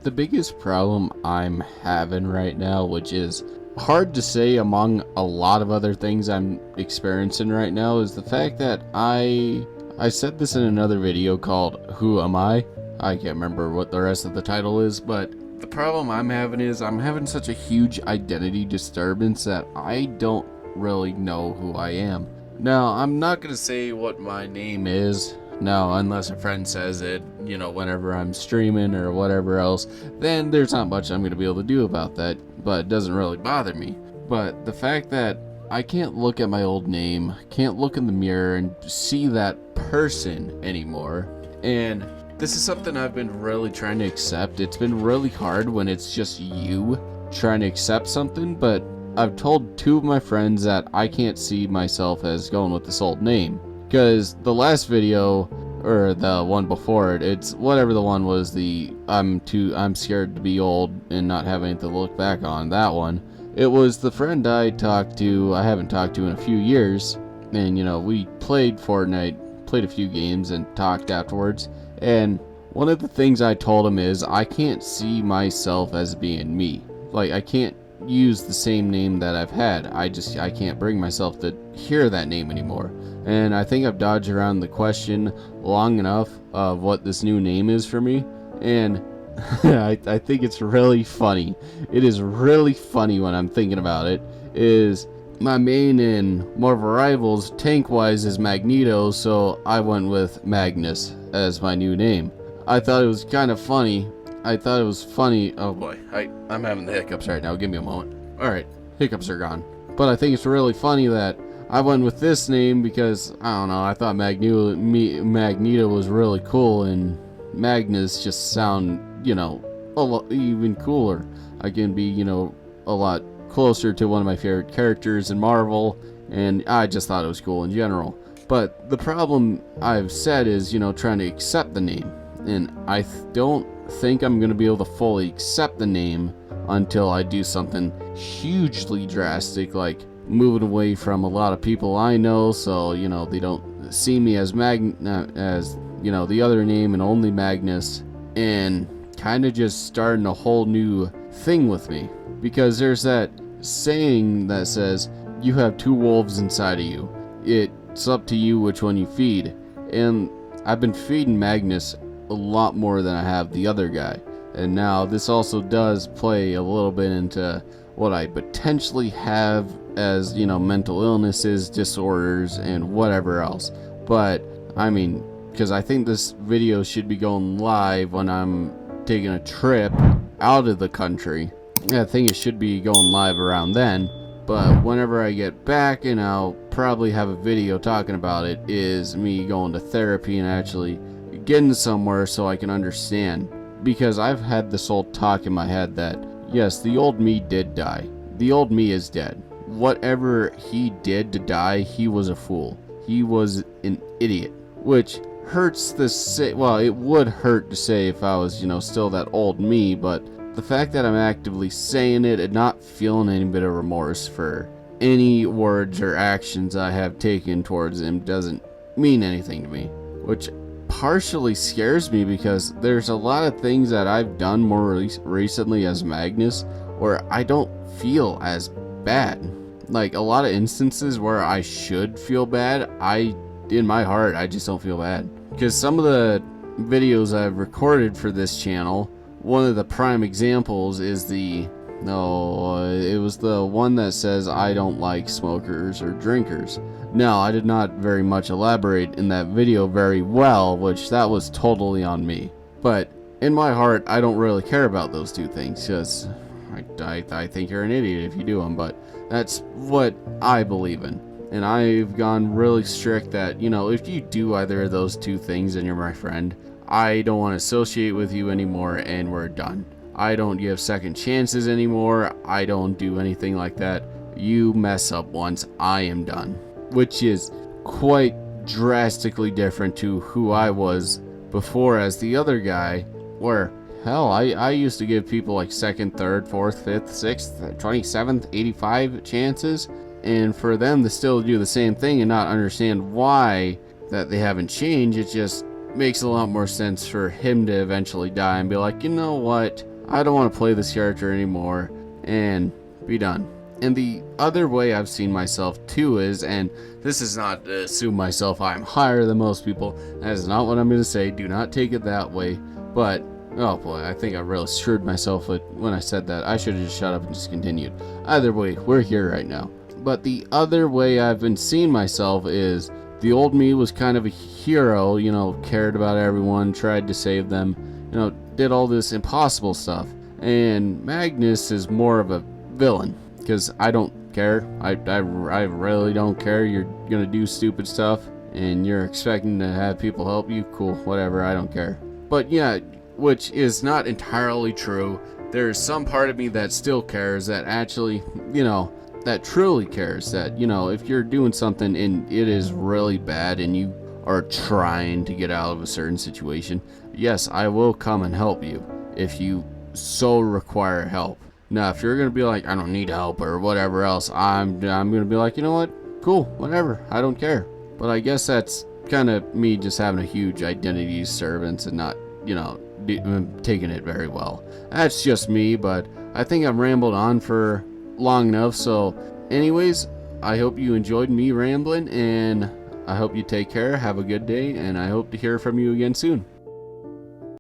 the biggest problem I'm having right now, which is hard to say among a lot of other things I'm experiencing right now, is the fact that I said this in another video called Who Am I? I can't remember what the rest of the title is, but the problem I'm having is I'm having such a huge identity disturbance that I don't really know who I am. Now, I'm not going to say what my name is. No, unless a friend says it, you know, whenever I'm streaming or whatever else, then there's not much I'm going to be able to do about that, but it doesn't really bother me. But the fact that I can't look at my old name, can't look in the mirror and see that person anymore, and this is something I've been really trying to accept. It's been really hard when it's just you trying to accept something, but I've told two of my friends that I can't see myself as going with this old name. Because the last video, or the one before it, it's whatever the one was, the I'm scared to be old and not have anything to look back on, that one. It was the friend I haven't talked to in a few years, and you know, we played Fortnite, played a few games and talked afterwards, and one of the things I told him is I can't see myself as being me. Like, I can't use the same name that I've had. I can't bring myself to hear that name anymore. And I think I've dodged around the question long enough of what this new name is for me, and I think it's really funny. It is really funny when I'm thinking about it. Is my main in Marvel Rivals tank-wise is Magneto, so I went with Magnus as my new name. I thought it was kind of funny. Oh boy, I'm having the hiccups right now. Give me a moment. Alright, hiccups are gone. But I think it's really funny that I went with this name because, I don't know, I thought Magneto was really cool, and Magnus just sound, you know, a lot even cooler. I can be, you know, a lot closer to one of my favorite characters in Marvel, and I just thought it was cool in general. But the problem I've said is, you know, trying to accept the name. And I don't think I'm going to be able to fully accept the name until I do something hugely drastic, like moving away from a lot of people I know, so, you know, they don't see me as you know, the other name and only Magnus, and kind of just starting a whole new thing with me. Because there's that saying that says, you have two wolves inside of you. It's up to you which one you feed. And I've been feeding Magnus a lot more than I have the other guy. And now this also does play a little bit into what I potentially have as, you know, mental illnesses, disorders, and whatever else. But, I mean, because I think this video should be going live when I'm taking a trip out of the country. I think it should be going live around then. But whenever I get back, and I'll probably have a video talking about it, is me going to therapy and actually getting somewhere so I can understand. Because I've had this old talk in my head that, yes, the old me did die. The old me is dead. Whatever he did to die, he was a fool. He was an idiot. Which hurts to say, well, it would hurt to say if I was, you know, still that old me, but the fact that I'm actively saying it and not feeling any bit of remorse for any words or actions I have taken towards him doesn't mean anything to me. Which partially scares me because there's a lot of things that I've done more recently as Magnus where I don't feel as bad. Like, a lot of instances where I should feel bad, in my heart, I just don't feel bad. Because some of the videos I've recorded for this channel, one of the prime examples is it was the one that says I don't like smokers or drinkers. Now, I did not very much elaborate in that video very well, which that was totally on me. But in my heart, I don't really care about those two things, because I think you're an idiot if you do them, but that's what I believe in. And I've gone really strict that, you know, if you do either of those two things and you're my friend, I don't want to associate with you anymore and we're done. I don't give second chances anymore. I don't do anything like that. You mess up once, I am done. Which is quite drastically different to who I was before as the other guy, where, hell, I used to give people like 2nd, 3rd, 4th, 5th, 6th, 27th, 85 chances, and for them to still do the same thing and not understand why that they haven't changed, it just makes a lot more sense for him to eventually die and be like, you know what, I don't want to play this character anymore, and be done. And the other way I've seen myself too is, and this is not to assume myself I'm higher than most people, that is not what I'm going to say, do not take it that way, but, oh boy, I think I really screwed myself when I said that. I should have just shut up and just continued. Either way, we're here right now. But the other way I've been seeing myself is, the old me was kind of a hero, you know, cared about everyone, tried to save them, you know, did all this impossible stuff. And Magnus is more of a villain. Because I don't care. I really don't care. You're going to do stupid stuff and you're expecting to have people help you. Cool, whatever, I don't care. But yeah, which is not entirely true. There's some part of me that still cares, that actually, you know, that truly cares. That, you know, if you're doing something and it is really bad and you are trying to get out of a certain situation, yes, I will come and help you if you so require help. Now, if you're going to be like, I don't need help or whatever else, I'm going to be like, you know what? Cool, whatever. I don't care. But I guess that's kind of me just having a huge identity disturbance and not, you know, taking it very well. That's just me, but I think I've rambled on for long enough. So anyways, I hope you enjoyed me rambling, and I hope you take care, have a good day, and I hope to hear from you again soon.